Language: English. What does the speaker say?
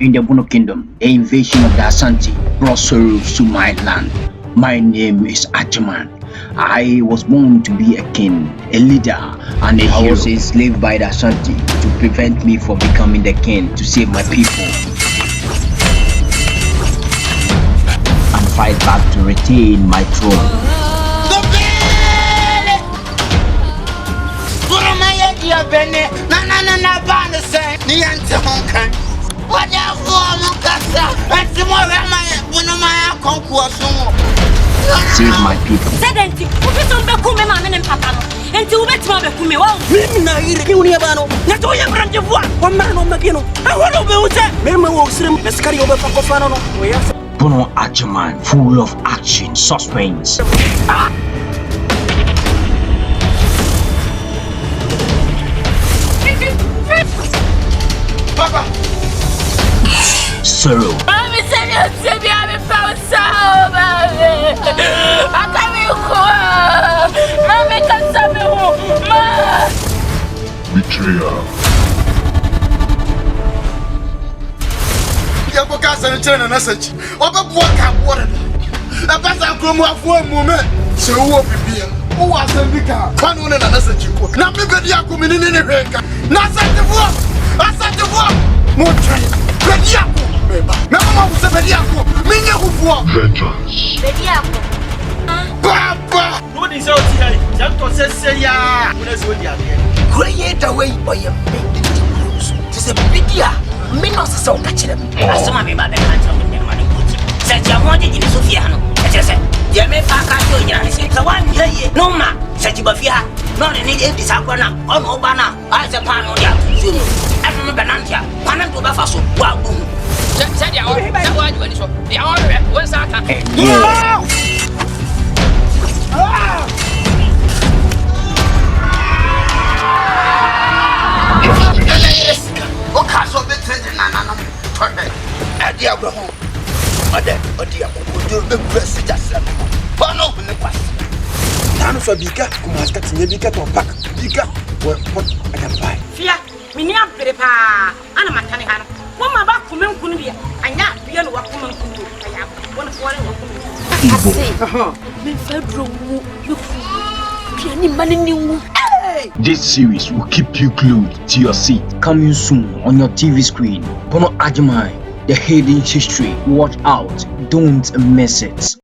In the Bono Kingdom, the invasion of the Asante brought sorrows to my land. My name is Ajuman. I was born to be a king, a leader, and a hero. I was enslaved by the Asante to prevent me from becoming the king to save my people and fight back to retain my throne. Save my people. Bono Ajuman, full of action, suspense. Papa. Sorrow. Betrayal. Yako kasa ni chena na sechi. Oba buaka water. Na pasa kromo afo moment. Se wo bibia. Wo asembika. Kwanu ne na sechi ko. Na me bedi akọ mi ni hwenka. Na sechi vo. Asante vo. Mo try. Bedi akọ. Na mama wo se bedi akọ. Mi nye hufuo. Vengeance. Bedi akọ. Papa. No ni se o ti hai. Jam to se ya. Wo na se o di ade. Create way oye make the rules. This a bidia. Me no se o ka kire. Asoma me ba be kan so me ma ni kuti. Se ti amon de ni Sofia no. E se ye me pa ka to nyina ni se. Se wan ye no ma. Se ti ba fia. No ni e di sa kwa na. Ono ba na. A se pa no dia. So no. E me be nan tia. Kwana to ba fa so. Wa bu. Se dia o. Se wa ju ni so. Ya o re. Wo sa ta. Okaso betrayed nana. Perfect. Adi Abraham. Adi Abraham. The best just let me. Bono ne kwasi. Tanu so bika kumaska tinye bika to pack. Bika what I can buy. Fia, mini abere pa. Ana matane ha no. Wo ma ba kumen kunu bia. Anya bia no wa kumen kunu. Aya. Wona ko wale wo kumen. Me fedro mu. Piani manini mu. This series will keep you glued to your seat. Coming soon on your TV screen. Bono Ajuman, the hidden history. Watch out, don't miss it.